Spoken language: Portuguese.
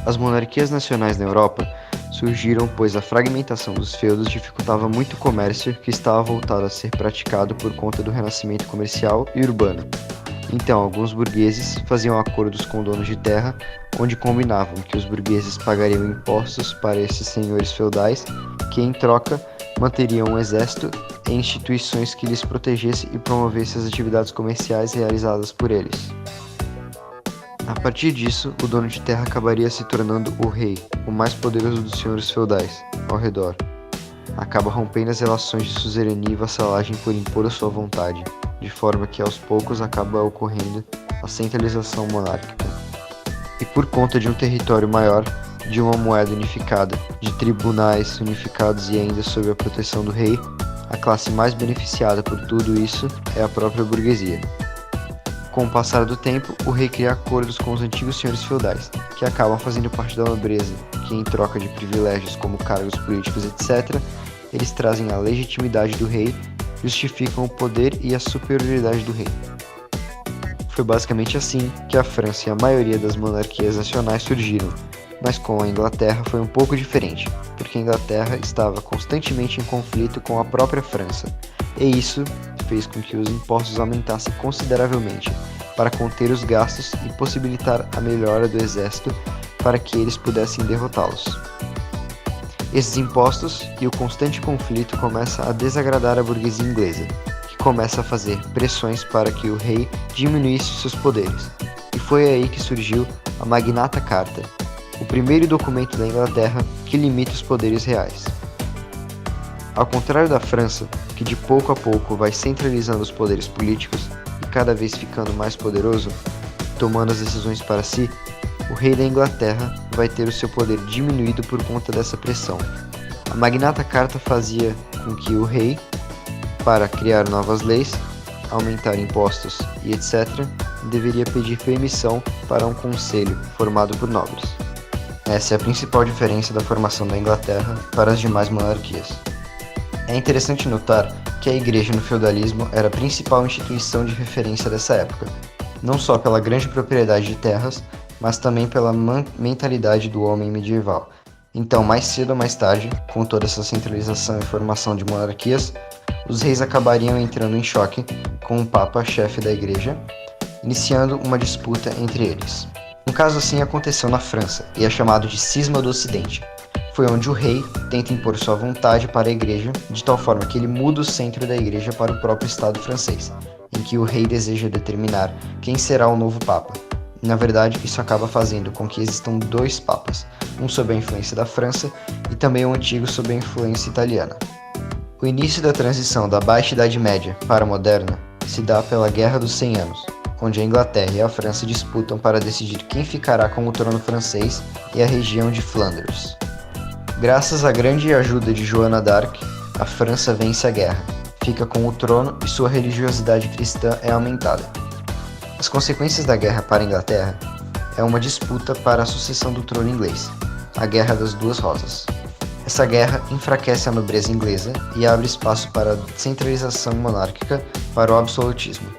As monarquias nacionais na Europa surgiram pois a fragmentação dos feudos dificultava muito o comércio que estava voltado a ser praticado por conta do renascimento comercial e urbano. Então, alguns burgueses faziam acordos com donos de terra, onde combinavam que os burgueses pagariam impostos para esses senhores feudais, que em troca manteriam um exército e instituições que lhes protegesse e promovesse as atividades comerciais realizadas por eles. A partir disso, o dono de terra acabaria se tornando o rei, o mais poderoso dos senhores feudais, ao redor. Acaba rompendo as relações de suzerania e vassalagem por impor a sua vontade, de forma que aos poucos acaba ocorrendo a centralização monárquica. E por conta de um território maior, de uma moeda unificada, de tribunais unificados e ainda sob a proteção do rei, a classe mais beneficiada por tudo isso é a própria burguesia. Com o passar do tempo, o rei cria acordos com os antigos senhores feudais, que acabam fazendo parte da nobreza, que em troca de privilégios como cargos políticos, etc., eles trazem a legitimidade do rei, justificam o poder e a superioridade do rei. Foi basicamente assim que a França e a maioria das monarquias nacionais surgiram, mas com a Inglaterra foi um pouco diferente, porque a Inglaterra estava constantemente em conflito com a própria França, e isso fez com que os impostos aumentassem consideravelmente para conter os gastos e possibilitar a melhora do exército para que eles pudessem derrotá-los. Esses impostos e o constante conflito começam a desagradar a burguesia inglesa, que começa a fazer pressões para que o rei diminuísse seus poderes, e foi aí que surgiu a Magna Carta, o primeiro documento da Inglaterra que limita os poderes reais. Ao contrário da França, que de pouco a pouco vai centralizando os poderes políticos e cada vez ficando mais poderoso, tomando as decisões para si, o rei da Inglaterra vai ter o seu poder diminuído por conta dessa pressão. A Magna Carta fazia com que o rei, para criar novas leis, aumentar impostos e etc., deveria pedir permissão para um conselho formado por nobres. Essa é a principal diferença da formação da Inglaterra para as demais monarquias. É interessante notar que a igreja no feudalismo era a principal instituição de referência dessa época, não só pela grande propriedade de terras, mas também pela mentalidade do homem medieval. Então, mais cedo ou mais tarde, com toda essa centralização e formação de monarquias, os reis acabariam entrando em choque com o Papa, chefe da igreja, iniciando uma disputa entre eles. Um caso assim aconteceu na França e é chamado de Cisma do Ocidente. Foi onde o rei tenta impor sua vontade para a igreja, de tal forma que ele muda o centro da igreja para o próprio Estado francês, em que o rei deseja determinar quem será o novo Papa. Na verdade, isso acaba fazendo com que existam dois papas, um sob a influência da França e também o antigo sob a influência italiana. O início da transição da Baixa Idade Média para a Moderna se dá pela Guerra dos 100 Anos, onde a Inglaterra e a França disputam para decidir quem ficará com o trono francês e a região de Flandres. Graças à grande ajuda de Joana d'Arc, a França vence a guerra, fica com o trono e sua religiosidade cristã é aumentada. As consequências da guerra para a Inglaterra é uma disputa para a sucessão do trono inglês, a Guerra das Duas Rosas. Essa guerra enfraquece a nobreza inglesa e abre espaço para a centralização monárquica para o absolutismo.